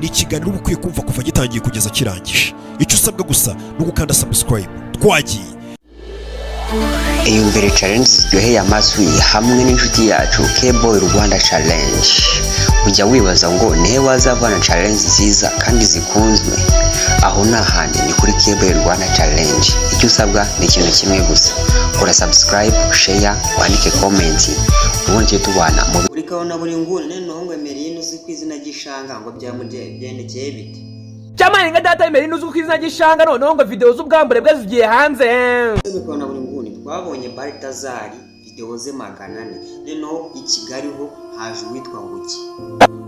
ni ikiganiro uba ukwiye kumva kuva gitangiye kugeza kirangije. Icyo usabwa gusa ni ugukanda subscribe. Twagiye. Imbere challenge ziryoheye amaswi hamwe n'inshuti yacu K-Boy Rwanda Challenge. Ujya wibaza ngo nihe wazavana challenge nziza kandi zikunzwe? Aho nahandi ni kuri K-Boy Rwanda Challenge. Icyo usabwa ni ikintu kimwe gusa. Kora subscribe, share, wandike comment. Ubundi cyo tubana mu buri kabona buri ngune no ngo Emerine uzi kwizina gishanga ngo byamugendekeye bite. Chamani nga data Emerine uzi kwizina gishanga none ngo video z'ubwambure bwe zigiye hanze. Bikona buri ngune twabonye Baltazar video ze 400 no i Kigali ho haje witwa nguki.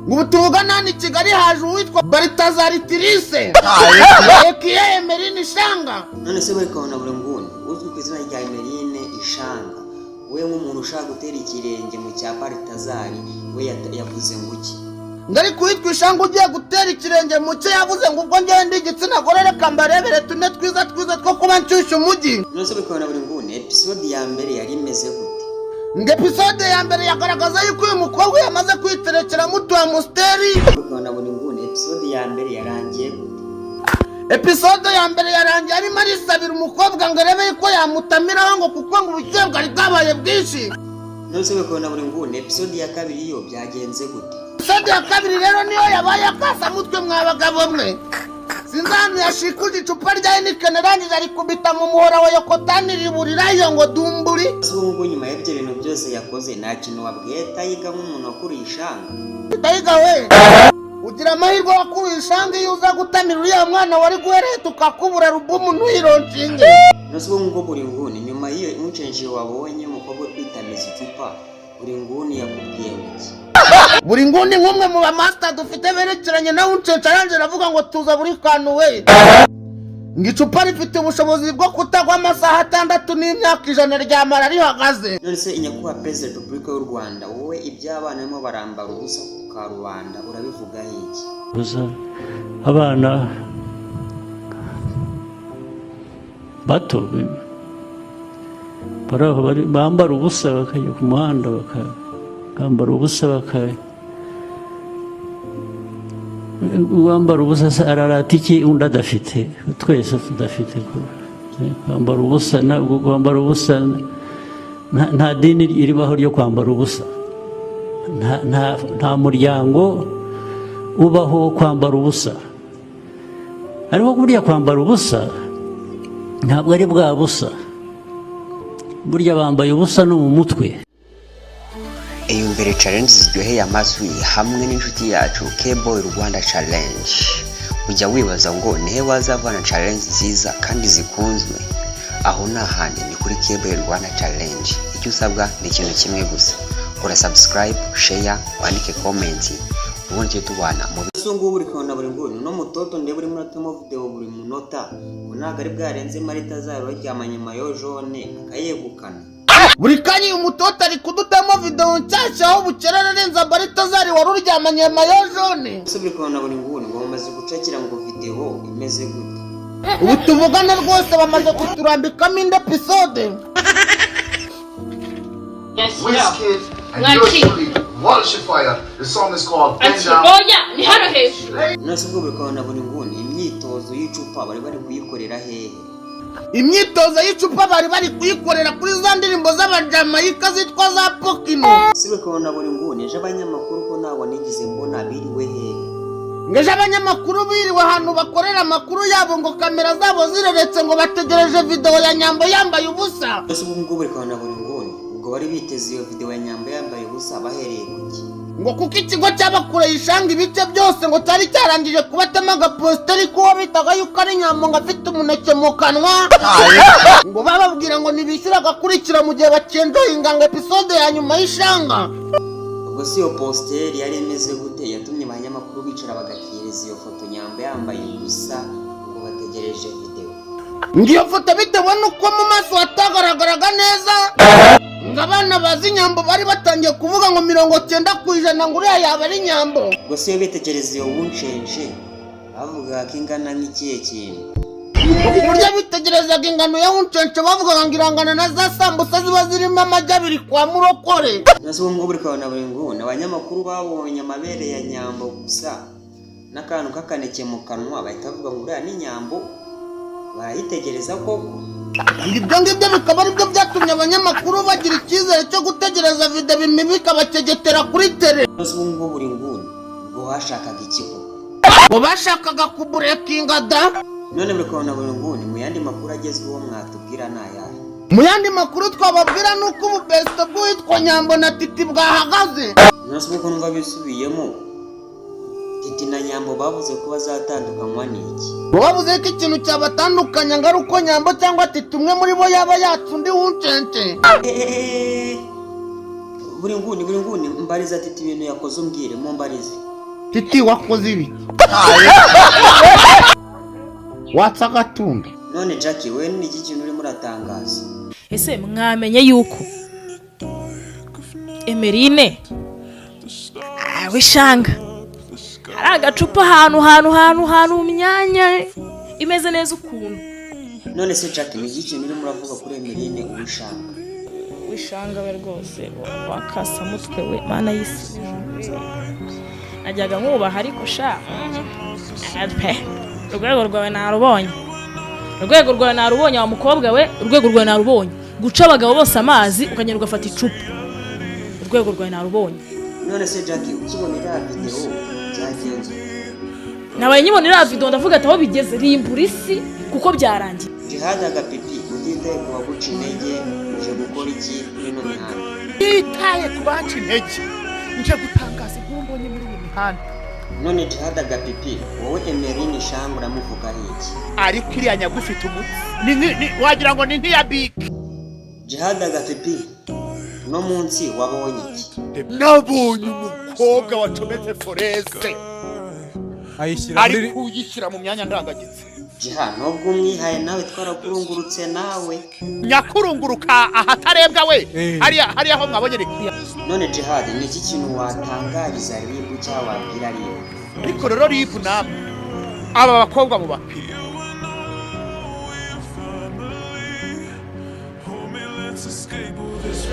Ngubutuvugana ni Kigali haje witwa Baltazar Tirise. Ekiye Emerine Ishanga. None se bikona buri ngune uzwi kwizina rya Emerine Ishanga. We nk'umuntu ushaka gutera ikirenge mu cya Baltazar we yavuze nguki. Ndari kwitwa Ishanga ugiye gutera ikirenge mu cye yavuze ngo ubwo ngende igitsina gore reka mbarebere tune twiza two kuba nshyushya umujyi. Nose bikona buri ngune episode ya mbere yari imeze gute? Nge episode ya mbere yagaragaza yuko uyu mukobwa yamaze kwiterekera muto wa Musteri. Bikona buri ngune episode ya mbere yarangiye gute? Episode ya mbere yarangiye arimo arisabira umukobwa ngo arebe ko yamutamiraho ngo kuko ngo ubukeye bwari bwabaye bwinshi. Nose bikona buri ngune episode ya kabiri yo byagenze gute? Episode ya kabiri rero niyo yabaye akasa mutwe mwabagabo mwe. Sinzanu yashikuje icupa rya Heineken rangije arikubita mu muhora wa Yokotani riburirayo ngo dumburi. Ubwo nyuma y'ibyo bintu byose yakoze nta kintu wabwiye Tayiga nk'umuntu wakuriye Ishanga. Tayiga we ugira amahirwe wakuriye Ishanga iyo uza gutamira uriya mwana wari guhereye tukakubura rubumu ntuyironcinge. Nose ubwo buri nguni nyuma y'iyo umucenje wabonye umukobwa kwitamiza icupa buri nguni yakubwiye iki? Buri nguni nk'umwe mu bamaster dufite berekeranye na uncenca yanje aravuga ngo tuza buri kantu we. Ngicupa rifite ubushobozi bwo kutagwa amasaha 6 n'imyaka 100 ryamara rihagaze. None se inyakuba President Republika y'u Rwanda wowe iby'abana barimo barambara ubusa ku karubanda urabivuga iki? Gusa abana bato bambara ubusa bakajya ku muhanda bakambara ubusa wambara ubusa ararata iki undi adafite twese tudafite kwambara ubusa kwambara ubusa nta dini iribaho ryo kwambara ubusa nta muryango ubaho kwambara ubusa ariko burya kwambara ubusa ntabwo ari bwa busa burya bambaye ubusa no mu mutwe. Imbere challenge ziryoheye amaswi hamwe n'inshuti yacu K-Boy Rwanda Challenge. Ujya wibaza ngo nihe wazavana challenge nziza kandi zikunzwe? Aho nahandi ni kuri K-Boy Rwanda Challenge. Icyo usabwa ni ikintu kimwe gusa. Kora subscribe, share, wandike comment. Ubundi cyo tubana mu songo buri kona buri nguni no mutoto nde buri munota video buri munota unaga ari bwarenze Baltazar waryamanye mayo jaune akayegukana. Buri kanya umutoto ari kudutamo video nshyashya aho bukerera renza Baltazar wari uryamanye mayo jaune. Se buri kona buri nguni ngo bamaze gucakira ngo video imeze gute? Ubu tuvugana rwose bamaze kuturambikamo indi episode. Yes, Wizkid and Yoshi Fire. The song is called Bend Down. Oh yeah, ni hano hejuru. Nose ubwo bikona buri nguni imyitozo y'icupa bari kuyikorera hehe? Imyitozo y'icupa bari kuyikorera kuri za ndirimbo z'abajamayika zitwa za Pokino. Se bikona buri nguni ejo abanyamakuru ko nabo nigize mbona biriwe hehe? Ngeje abanyamakuru biriwe ahantu bakorera amakuru yabo ngo kamera zabo zireretse ngo bategereje video ya Nyambo yambaye ubusa. Nose ubwo bikona buri nguni ubwo bari biteze iyo video ya Nyambo yambaye ubusa bahereye kuki? Ngo kuko ikigo cy'abakure Ishanga ibice byose ngo cyari cyarangije kubatema agaposteri ko bitaga yuko ari Nyambo ngo afite umuneke mu kanwa. Ngo bababwira ngo nibishyura agakurikira mu gihe bacenjoyinga ngo episode ya nyuma y'Ishanga. Ubwo si yo posteri yari imeze gute yatumye abanyamakuru bicara bagakiriza iyo foto Nyambo yambaye ubusa ngo bategereje video? Ngiyo foto bitewe nuko mu maso hatagaragaraga neza. Ngabana bazi Nyambo bari batangiye kuvuga ngo 90% ngo uriya yaba ari Nyambo. Ubwo si yo bitegereza iyo wuncenje bavuga ko ingana nk'ikihe kintu? Burya bitegerezaga ingano ya wuncenje bavuga ngo irangana na za sambusa ziba zirimo amajya abiri kwa Murokore. Nose ubwo buri kabona buri nguni abanyamakuru babonye amabere ya Nyambo gusa n'akantu k'akaneke mu kanwa bahita bavuga ngo uriya ni inyambo, barayitegereza koko. ibyo ngibyo bikaba aribyo byatumye abanyamakuru bagira icyizere cyo gutegereza video bimibi ikabacegetera kuri tele. ubu ngubu buri nguni ngo bashakaga iki koko? ngo bashakaga kuburekinga da. none buri kubona buri nguni mu yandi makuru agezweho mwatubwira ni ayahe? mu yandi makuru twababwira ni uko ubu best bwitwa Nyambo na Titi bwahagaze. nose uko numva bisubiyemo, Titi na Nyambo bavuze ko bazatandukanywa n'iki? bavuze ko ikintu cyabatandukanya ngo ari uko Nyambo cyangwa Titi umwe muri bo yaba yatse undi w'uncence. buri nguni mbariza Titi ibintu yakoze umbwire mu mbarize. Titi wakoze ibi watsa agatumba. none Jackie we ni iki kintu urimo uratangaza? ese mwamenye yuko Emeline wishanga hari agacupa ahantu mu myanya imeze neza ukuntu. none se Jackie ni iki kintu urimo uravuga kuri Emeline wishanga we rwose wakasa mutwe we mana y'isi. najyaga nkubaha ariko sha urwego rwawe narubonye wa mukobwa we, urwego rwawe narubonye guca abagabo bose amazi ukagenda ugafata icupa, urwego rwawe narubonye. none se Jackie ukibonera video byagenze? nabaye nyibonera video ndavuga ati aho bigeze rimbura isi kuko byarangiye. Jihad agapipi utitaye ku baguca intege uje gukora iki muri ino mihanda? yitaye ku baca intege nje gutangaza inkuru mbonye muri iyi mihanda. none Jihad agapipi wowe Emeline Shanga uramuvuga iki? ariko iriya nyagu ifite umutwe wagira ngo ni nk'iya Big. Jihad agapipi no munsi wabonye iki? nabonye umukobwa wacometse foreste ari kuyishyira mu myanya ndangagitsina. Jihad nubwo umwihaye nawe twarakurungurutse nawe nyakurunguruka ahatarebwa we hariya aho mwabonye reka. none Jihad ni iki kintu watangariza RIB cyangwa wabwira RIB? ariko rero RIB namwe aba bakobwa mu bapira Let's escape this.